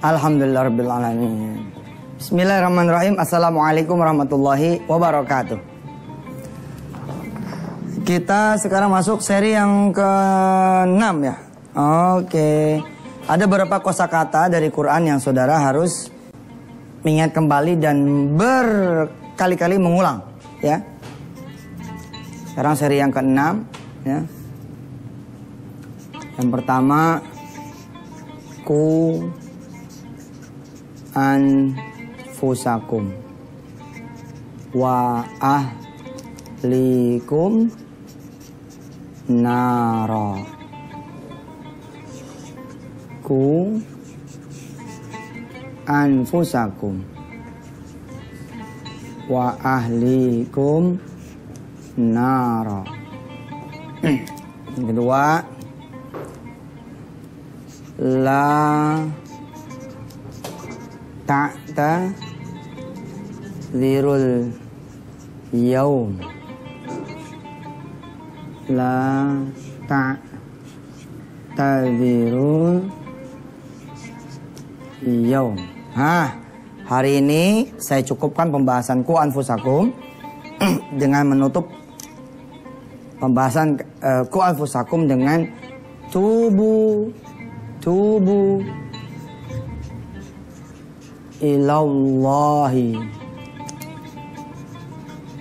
Alhamdulillahirabbil alamin. Bismillahirrahmanirrahim. Assalamualaikum warahmatullahi wabarakatuh. Kita sekarang masuk seri yang ke-6 ya. Oke. Ada beberapa kosakata dari Quran yang saudara harus mengingat kembali dan berkali-kali mengulang ya. Sekarang seri yang ke-6 ya. Yang pertama ku anfusakum wa ahlikum nara. Ku anfusakum wa ahlikum nara. Yang kedua, la ta'tadzirul yaum. La ta'tadzirul yaum. Hari ini saya cukupkan pembahasan ku anfusakum dengan menutup pembahasan ku anfusakum dengan tubu ilallahi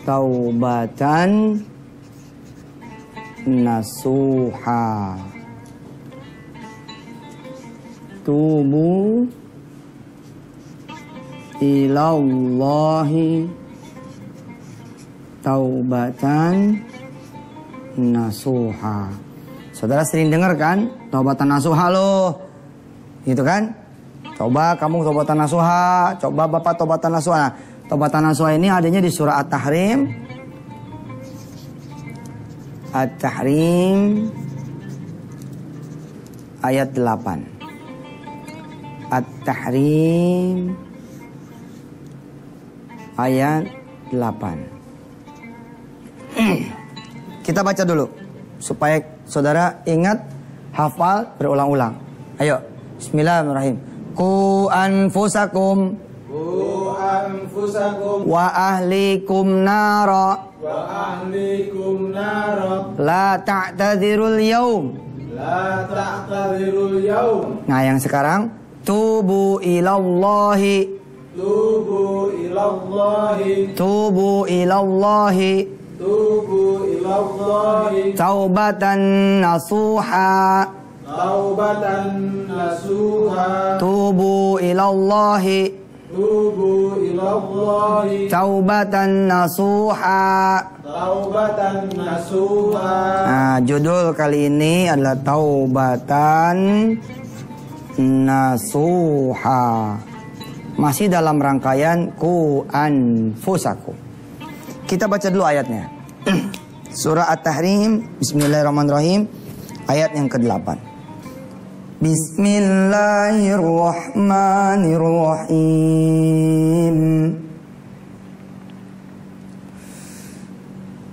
taubatan nasuha. Tubu ilallahi taubatan nasuha. Saudara sering dengar kan taubatan nasuha loh, gitu kan? Coba kamu taubatan nasuha, coba bapak taubatan nasuha. Nah, taubatan nasuha ini adanya di surah At-Tahrim. At-Tahrim ayat 8. At-Tahrim ayat 8. Kita baca dulu supaya saudara ingat, hafal, berulang-ulang. Ayo, bismillahirrahmanirrahim. Ku anfusakum wa ahlikum nara la ta'tadzirul yaum. Nah, yang sekarang tubu ilallahi taubatan nasuha. Tubu ilallahi taubatan nasuha. Nah, judul kali ini adalah taubatan nasuha. Masih dalam rangkaian ku anfusakum. Kita baca dulu ayatnya. Surah At-Tahrim, bismillahirrahmanirrahim, ayat yang ke-8. Bismillahirrahmanirrahim.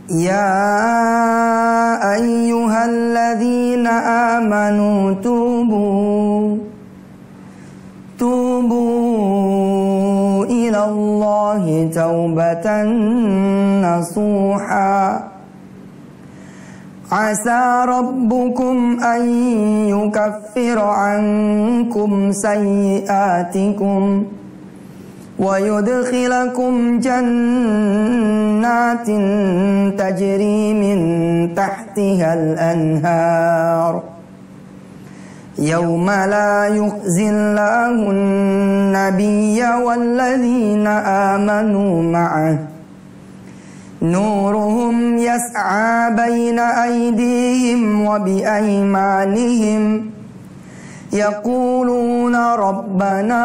Ya ayyuhalladzina amanu tubu ilallahi taubatan nasuha. Asa rabbukum an yukaffira ankum sayyiatikum wa yudkhilakum jannatin tajri min tahtihal anhar yawma la yukhzillahu an-nabiyya walladzina amanu ma'ah nuruhum yas'a baina aydihim wa bi aymanihim yaquluna rabbana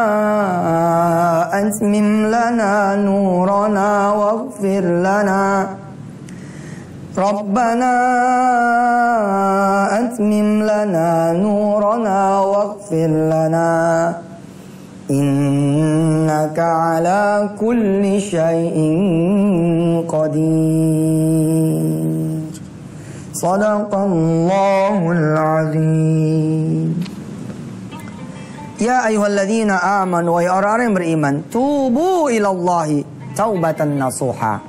atmim lana nurana waghfir lana rabbana atmim lana nurana waghfir lana innaka ala kulli syai'in qadir. Shadaqallahul azim. Ya ayyuhalladzina amanu, wahai orang-orang yang beriman, tubu ilallahi taubatan nasuha.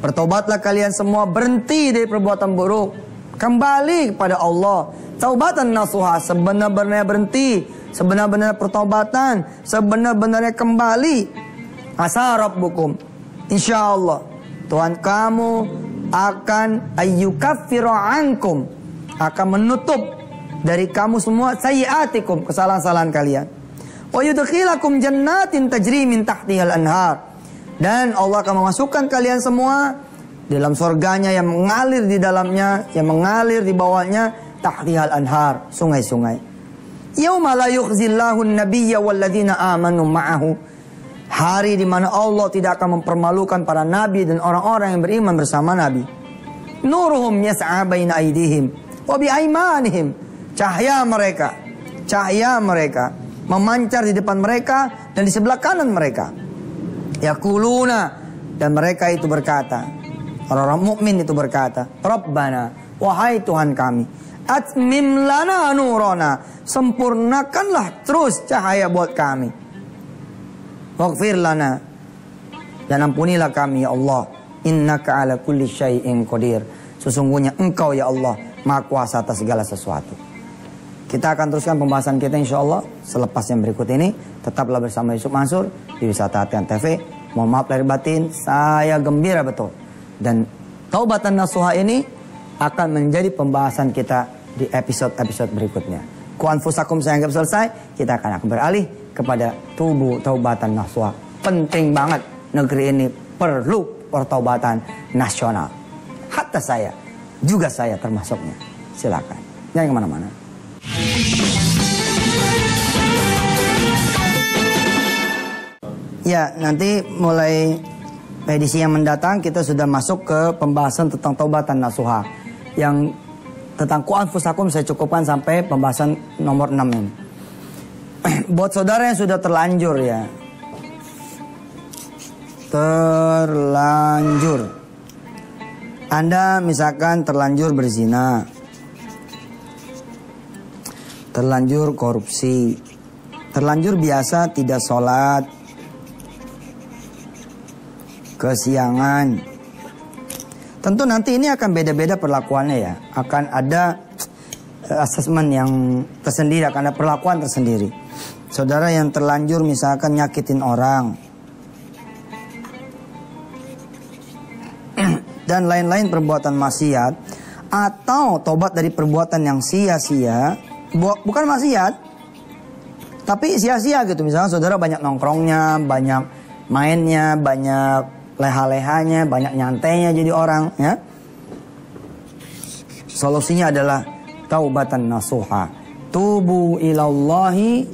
Bertobatlah kalian semua, berhenti dari perbuatan buruk, kembali kepada Allah. Taubatan nasuha, sebenar-benarnya berhenti, sebenar-benarnya pertobatan, sebenar-benarnya kembali. Asa rabbukum, insyaallah Tuhan kamu akan ayyukaffiru ankum, akan menutup dari kamu semua sayyiatikum, kesalahan-kesalahan kalian. Wa yudkhilakum jannatin tajri min tahtihal anhar, dan Allah akan memasukkan kalian semua dalam surganya yang mengalir di dalamnya, yang mengalir di bawahnya tahtihal anhar, sungai-sungai. Yauma la yukhzillahu an-nabiyya walladzina amanu ma'ahu, hari di mana Allah tidak akan mempermalukan para nabi dan orang-orang yang beriman bersama nabi. Nuruhum yas'a baina aydihim wa bi aymanihim, cahaya mereka memancar di depan mereka dan di sebelah kanan mereka. Yaquluna, dan mereka itu berkata, orang-orang mukmin itu berkata, Rabbana, wahai Tuhan kami, atmim lana nurana, sempurnakanlah terus cahaya buat kami. Waghfir lana, dan ampunilah kami ya Allah, innaka ala kulli syai'in qadir, sesungguhnya Engkau ya Allah Maha Kuasa atas segala sesuatu. Kita akan teruskan pembahasan kita insyaallah selepas yang berikut ini. Tetaplah bersama Yusuf Mansur di Wisata Hati TV. Mohon maaf lahir batin, saya gembira betul. Dan taubatan nasuha ini akan menjadi pembahasan kita di episode-episode berikutnya. Ku anfusakum, saya anggap selesai. Kita akan beralih kepada tubuh taubatan nasuha. Penting banget, negeri ini perlu pertaubatan nasional. Hatta saya, juga saya termasuknya. Silakan, jangan kemana-mana. Ya, nanti mulai edisi yang mendatang kita sudah masuk ke pembahasan tentang taubatan nasuha. Yang tentang ku anfusakum saya cukupkan sampai pembahasan nomor 6 ini. Buat saudara yang sudah terlanjur ya, terlanjur, Anda misalkan terlanjur berzina, terlanjur korupsi, terlanjur biasa tidak sholat, kesiangan. Tentu nanti ini akan beda-beda perlakuannya ya. Akan ada asesmen yang tersendiri, akan ada perlakuan tersendiri. Saudara yang terlanjur misalkan nyakitin orang dan lain-lain perbuatan maksiat, atau tobat dari perbuatan yang sia-sia, bukan maksiat tapi sia-sia gitu. Misalnya saudara banyak nongkrongnya, banyak mainnya, banyak leha-lehanya, banyak nyantainya jadi orang ya. Solusinya adalah taubatan nasuha. Tubu ilallahi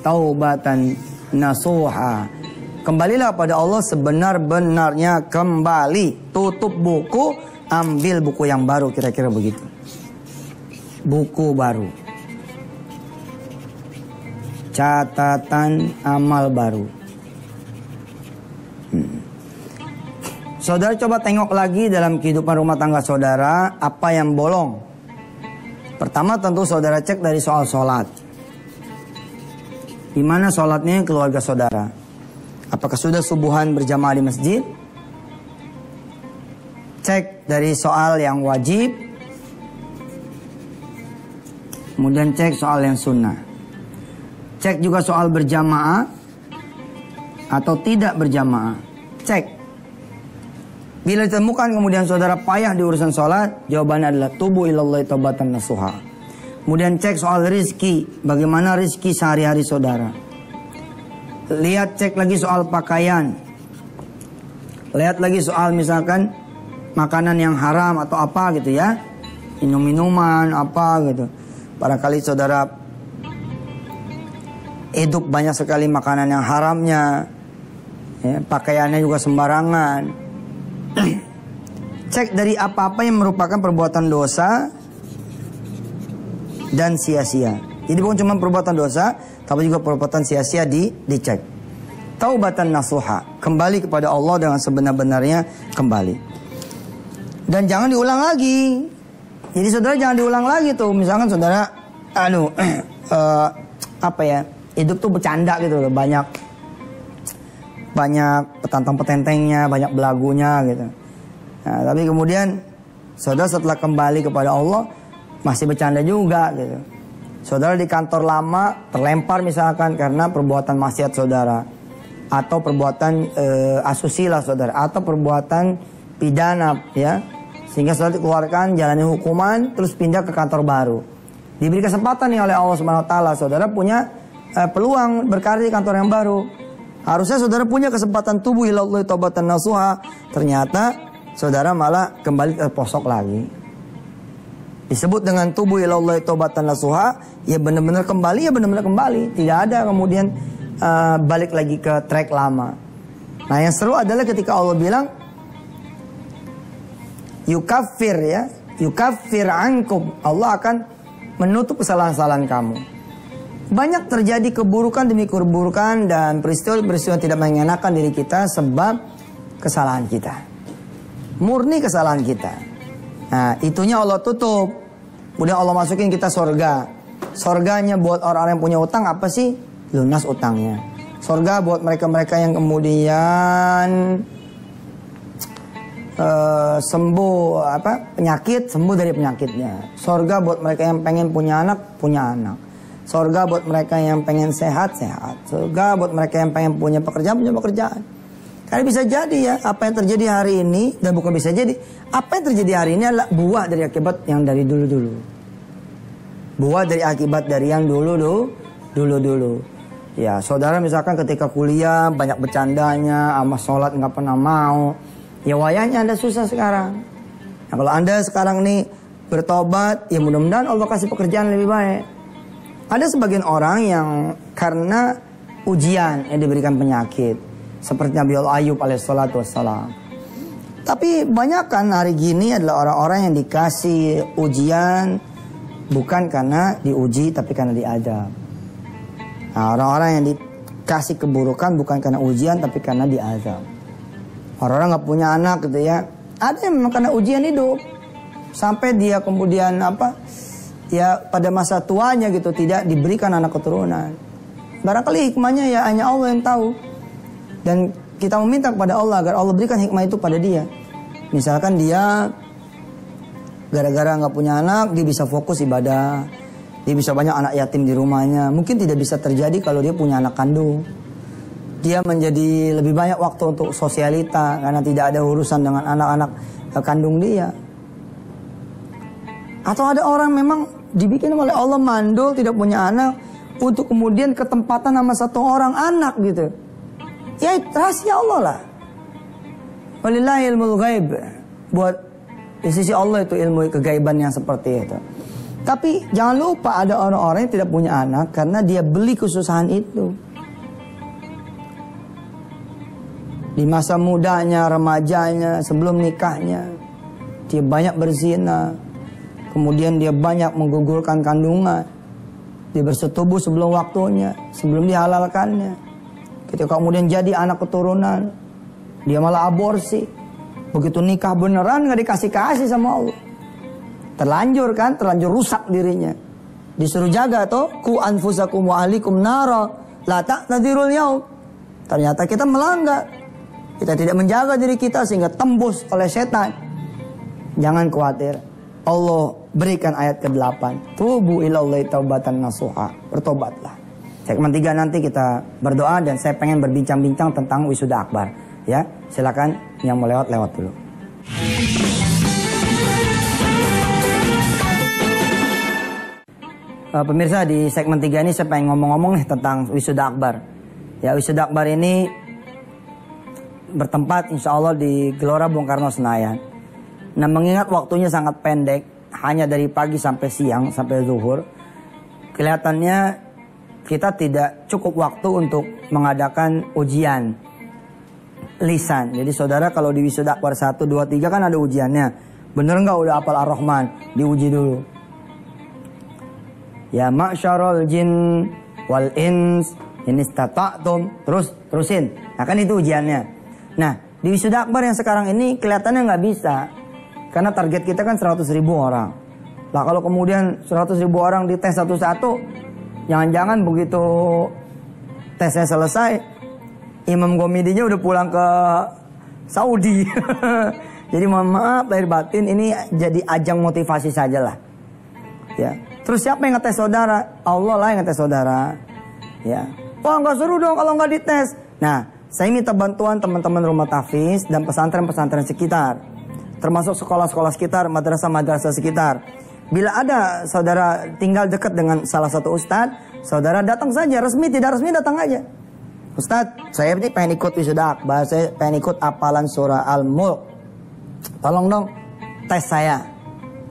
taubatan nasuha. Kembalilah pada Allah sebenar-benarnya kembali. Tutup buku, ambil buku yang baru, kira-kira begitu. Buku baru, catatan amal baru. Saudara coba tengok lagi dalam kehidupan rumah tangga saudara, apa yang bolong. Pertama tentu saudara cek dari soal sholat. Gimana sholatnya keluarga saudara? Apakah sudah subuhan berjamaah di masjid? Cek dari soal yang wajib, kemudian cek soal yang sunnah. Cek juga soal berjamaah atau tidak berjamaah. Cek. Bila ditemukan kemudian saudara payah di urusan sholat, jawabannya adalah tubu ilallahi taubatan nasuha. Kemudian cek soal rizki, bagaimana rizki sehari-hari saudara. Lihat, cek lagi soal pakaian. Lihat lagi soal misalkan makanan yang haram atau apa gitu ya, minum-minuman apa gitu. Barangkali saudara hidup banyak sekali makanan yang haramnya ya, pakaiannya juga sembarangan. Cek dari apa-apa yang merupakan perbuatan dosa dan sia-sia. Jadi bukan cuma perbuatan dosa, tapi juga perbuatan sia-sia dicek. Taubatan nasuha, kembali kepada Allah dengan sebenar-benarnya kembali. Dan jangan diulang lagi. Jadi saudara jangan diulang lagi tuh. Misalkan saudara apa ya, hidup tuh bercanda gitu loh, banyak petantang-petentengnya, banyak belagunya gitu. Nah, tapi kemudian saudara setelah kembali kepada Allah masih bercanda juga gitu. Saudara di kantor lama terlempar misalkan karena perbuatan maksiat saudara, atau perbuatan asusila saudara, atau perbuatan pidana ya, sehingga saudara dikeluarkan jalani hukuman terus pindah ke kantor baru. Diberi kesempatan nih oleh Allah Subhanahu Wa Taala, saudara punya peluang berkarir di kantor yang baru. Harusnya saudara punya kesempatan tubuh ilallahi taubatan nasuha. Ternyata saudara malah kembali terposok lagi. Disebut dengan tubuh ilallahi taubatan nasuha, ya benar-benar kembali, ya benar-benar kembali. Tidak ada kemudian balik lagi ke track lama. Nah yang seru adalah ketika Allah bilang yukaffir ya, yukaffir ankum. Allah akan menutup kesalahan-kesalahan kamu. Banyak terjadi keburukan demi keburukan dan peristiwa-peristiwa tidak mengenakan diri kita sebab kesalahan kita. Murni kesalahan kita. Nah, itunya Allah tutup. Kemudian Allah masukin kita surga. Surganya buat orang-orang yang punya utang apa sih? Lunas utangnya. Surga buat mereka-mereka yang kemudian sembuh penyakit, sembuh dari penyakitnya. Surga buat mereka yang pengen punya anak, punya anak. Surga buat mereka yang pengen sehat, sehat. Surga buat mereka yang pengen punya pekerjaan, punya pekerjaan. Karena bisa jadi ya, apa yang terjadi hari ini, dan bukan bisa jadi, apa yang terjadi hari ini adalah buah dari akibat yang dari dulu-dulu. Buah dari akibat dari yang dulu-dulu. Ya, saudara misalkan ketika kuliah, banyak bercandanya, sama sholat nggak pernah mau. Ya wayahnya Anda susah sekarang. Nah kalau Anda sekarang nih bertobat, ya mudah-mudahan Allah kasih pekerjaan lebih baik. Ada sebagian orang yang karena ujian yang diberikan penyakit, seperti Nabi Ayub alaihissalatu wassalam. Tapi banyak kan hari gini adalah orang-orang yang dikasih ujian bukan karena diuji tapi karena diadab. Nah, orang-orang yang dikasih keburukan bukan karena ujian tapi karena diadab. Orang-orang nggak punya anak gitu ya, ada yang memang karena ujian hidup sampai dia kemudian ya pada masa tuanya gitu tidak diberikan anak keturunan. Barangkali hikmahnya ya hanya Allah yang tahu. Dan kita meminta kepada Allah agar Allah berikan hikmah itu pada dia. Misalkan dia gara-gara nggak punya anak, dia bisa fokus ibadah. Dia bisa banyak anak yatim di rumahnya. Mungkin tidak bisa terjadi kalau dia punya anak kandung. Dia menjadi lebih banyak waktu untuk sosialita karena tidak ada urusan dengan anak-anak kandung dia. Atau ada orang memang dibikin oleh Allah mandul, tidak punya anak, untuk kemudian ketempatan sama satu orang anak gitu. Ya rahasia Allah lah. Walillahi ilmul ghaib. Buat di sisi Allah itu ilmu kegaiban yang seperti itu. Tapi jangan lupa ada orang-orang yang tidak punya anak karena dia beli kesusahan itu. Di masa mudanya, remajanya, sebelum nikahnya, dia banyak berzina. Kemudian dia banyak menggugurkan kandungan. Dia bersetubuh sebelum waktunya, sebelum dihalalkannya. Ketika kemudian jadi anak keturunan, dia malah aborsi. Begitu nikah beneran gak dikasih-kasih sama Allah. Terlanjur kan, terlanjur rusak dirinya. Disuruh jaga toh, ku anfusakum wa ahlikum nara, la ta'tadirul yaum. Ternyata kita melanggar. Kita tidak menjaga diri kita sehingga tembus oleh setan. Jangan khawatir. Allah berikan ayat ke-8. Tubu ilallahi taubatan nasuha. Bertobatlah. Segmen 3 nanti kita berdoa dan saya pengen berbincang-bincang tentang wisuda akbar. Ya, silakan yang mau lewat dulu. Pemirsa, di segmen 3 ini saya pengen ngomong-ngomong nih tentang wisuda akbar. Ya, wisuda akbar ini bertempat insya Allah di Gelora Bung Karno Senayan. Nah, mengingat waktunya sangat pendek, hanya dari pagi sampai siang, sampai zuhur, kelihatannya kita tidak cukup waktu untuk mengadakan ujian lisan. Jadi saudara kalau di wisuda akbar 1, 2, 3 kan ada ujiannya. Bener nggak udah hafal Ar-Rahman? Diuji dulu. Ya ma'syarul jin wal ins in istata'tum. Terusin. Nah kan itu ujiannya. Nah di wisuda akbar yang sekarang ini kelihatannya nggak bisa. Karena target kita kan 100.000 orang. Lah kalau kemudian 100.000 orang dites satu-satu, jangan-jangan begitu tesnya selesai, Imam Gomidinya udah pulang ke Saudi. Jadi mohon maaf lahir batin, ini jadi ajang motivasi saja lah. Ya. Terus siapa yang ngetes saudara? Allah lah yang ngetes saudara. Ya. Wah nggak seru dong kalau nggak dites. Nah, saya minta bantuan teman-teman rumah tahfiz dan pesantren-pesantren sekitar, termasuk sekolah-sekolah sekitar, madrasah-madrasah sekitar. Bila ada saudara tinggal dekat dengan salah satu ustadz, saudara datang saja, resmi tidak resmi datang aja. Ustadz, saya ini pengen ikut wisuda akbar, saya pengen ikut apalan surah Al-Mulk. Tolong dong tes saya.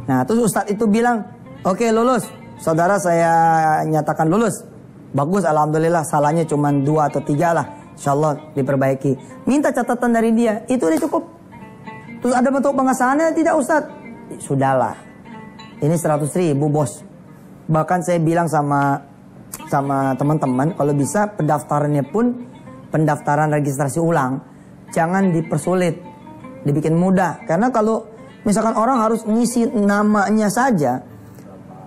Nah, terus ustadz itu bilang, oke, lulus. Saudara saya nyatakan lulus. Bagus, alhamdulillah, salahnya cuma 2 atau 3 lah. Insyaallah diperbaiki. Minta catatan dari dia, itu udah cukup. Terus ada bentuk pengesahannya tidak ustadz? Sudahlah. Ini 100.000 bos. Bahkan saya bilang sama teman-teman, kalau bisa pendaftarannya pun pendaftaran registrasi ulang, jangan dipersulit, dibikin mudah. Karena kalau misalkan orang harus ngisi namanya saja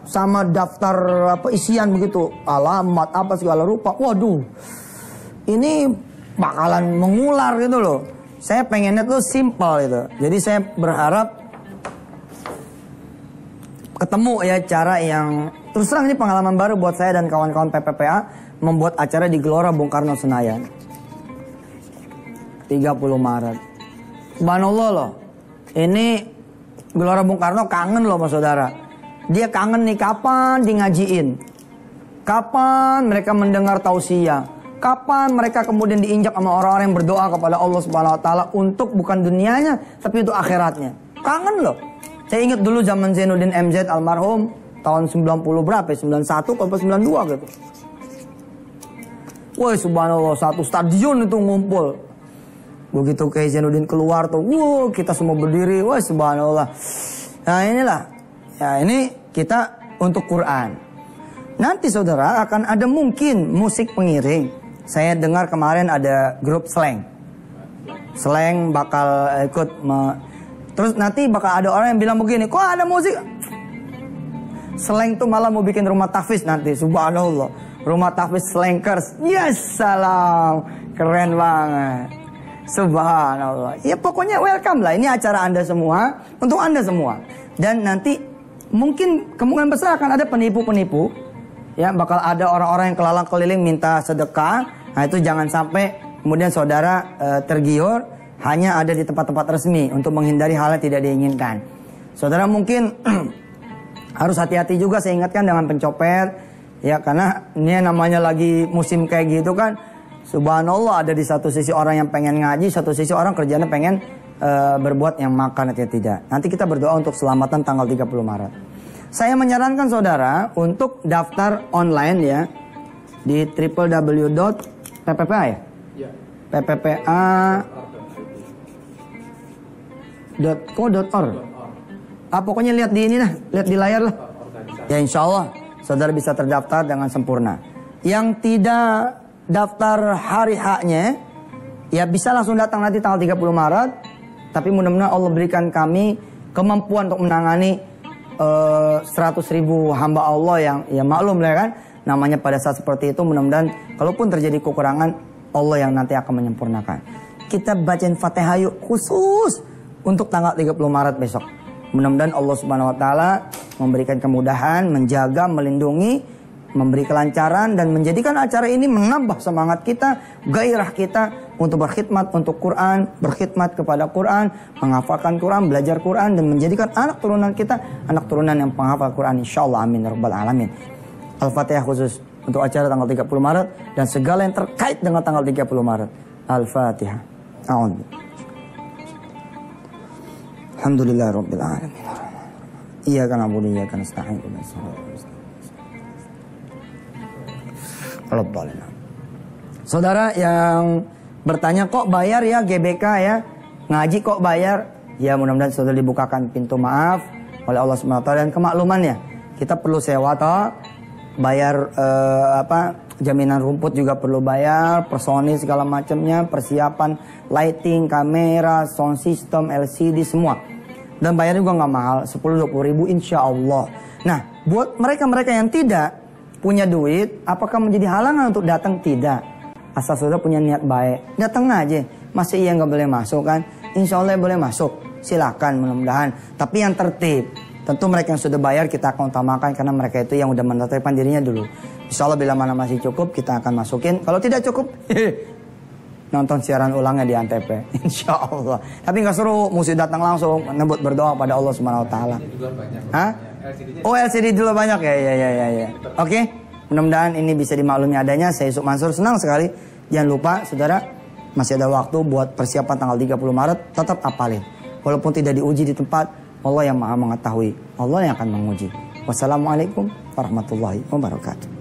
sama daftar isian begitu, alamat apa segala rupa, waduh, ini bakalan mengular gitu loh. Saya pengennya tuh simple itu. Jadi saya berharap ketemu ya cara yang, terus terang ini pengalaman baru buat saya dan kawan-kawan PPPA membuat acara di Gelora Bung Karno Senayan 30 Maret. Subhanallah loh, ini Gelora Bung Karno kangen loh sama saudara. Dia kangen nih kapan di ngajiin, kapan mereka mendengar tausiah, kapan mereka kemudian diinjak sama orang-orang yang berdoa kepada Allah Subhanahu Wa Taala untuk bukan dunianya tapi untuk akhiratnya. Kangen loh. Saya ingat dulu zaman Zainuddin MZ almarhum tahun 90 berapa? 91 atau 92 gitu. Wah subhanallah, satu stadion itu ngumpul. Begitu kayak Zainuddin keluar tuh, wah kita semua berdiri, wah subhanallah. Nah inilah, ya ini kita untuk Quran. Nanti saudara akan ada mungkin musik pengiring. Saya dengar kemarin ada grup slang. Slang bakal ikut terus nanti bakal ada orang yang bilang begini, kok ada musik? Slang tuh malah mau bikin rumah tahfiz nanti, subhanallah. Rumah tahfiz slankers, yes salam, keren banget. Subhanallah. Ya pokoknya welcome lah, ini acara Anda semua, untuk Anda semua. Dan nanti mungkin kemungkinan besar akan ada penipu-penipu. Ya bakal ada orang-orang yang kelalang keliling minta sedekah. Nah itu jangan sampai kemudian saudara tergiur. Hanya ada di tempat-tempat resmi untuk menghindari hal yang tidak diinginkan. Saudara mungkin harus hati-hati juga, saya ingatkan dengan pencopet. Ya karena ini namanya lagi musim kayak gitu kan. Subhanallah, ada di satu sisi orang yang pengen ngaji, satu sisi orang kerjanya pengen berbuat yang makan atau tidak. Nanti kita berdoa untuk selamatan tanggal 30 Maret. Saya menyarankan saudara untuk daftar online ya di www.pppa ya? pppa.co.org. Pokoknya lihat di ini lah, lihat di layar lah. Ya insya Allah saudara bisa terdaftar dengan sempurna. Yang tidak daftar hari haknya, ya bisa langsung datang nanti tanggal 30 Maret. Tapi mudah-mudahan Allah berikan kami kemampuan untuk menangani 100.000 hamba Allah yang ya maklum lah kan. Namanya pada saat seperti itu, mudah-mudahan kalaupun terjadi kekurangan, Allah yang nanti akan menyempurnakan. Kita bacain Fatihah yuk khusus untuk tanggal 30 Maret besok. Mudah-mudahan Allah Subhanahu Wa Taala memberikan kemudahan, menjaga, melindungi, memberi kelancaran dan menjadikan acara ini menambah semangat kita, gairah kita untuk berkhidmat untuk Quran, berkhidmat kepada Quran, menghafalkan Quran, belajar Quran dan menjadikan anak turunan kita anak turunan yang penghafal Quran insyaallah amin ya rabbal alamin. Al-Fatihah khusus untuk acara tanggal 30 Maret dan segala yang terkait dengan tanggal 30 Maret. Al-Fatihah. A'udzu. Alhamdulillah rabbil alamin. Iyyaka na'budu wa iyyaka nasta'in. Saudara yang bertanya kok bayar ya GBK ya, ngaji kok bayar? Ya mudah-mudahan sudah dibukakan pintu maaf oleh Allah SWT dan kemaklumannya. Kita perlu sewa toh, bayar jaminan rumput juga perlu bayar, personil segala macamnya, persiapan lighting, kamera, sound system, LCD semua. Dan bayarnya juga nggak mahal, 10-20 ribu insya Allah. Nah, buat mereka-mereka yang tidak punya duit, apakah menjadi halangan untuk datang? Tidak. Asal sudah punya niat baik, datang aja. Masih iya nggak boleh masuk kan? Insya Allah boleh masuk. Silakan, mudah-mudahan. Tapi yang tertib. Tentu mereka yang sudah bayar kita akan utamakan karena mereka itu yang udah menertibkan dirinya dulu. Insya Allah bila mana masih cukup kita akan masukin. Kalau tidak cukup, nonton siaran ulangnya di Antv. Insya Allah. Tapi nggak seru, mesti datang langsung nebut berdoa pada Allah Subhanahu Wa Taala. Hah? Oh LCD dulu banyak ya. Oke. Mudah-mudahan ini bisa dimaklumi adanya. Saya Yusuf Mansur senang sekali. Jangan lupa saudara, masih ada waktu buat persiapan tanggal 30 Maret. Tetap apalin. Walaupun tidak diuji di tempat, Allah yang maha mengetahui. Allah yang akan menguji. Wassalamualaikum warahmatullahi wabarakatuh.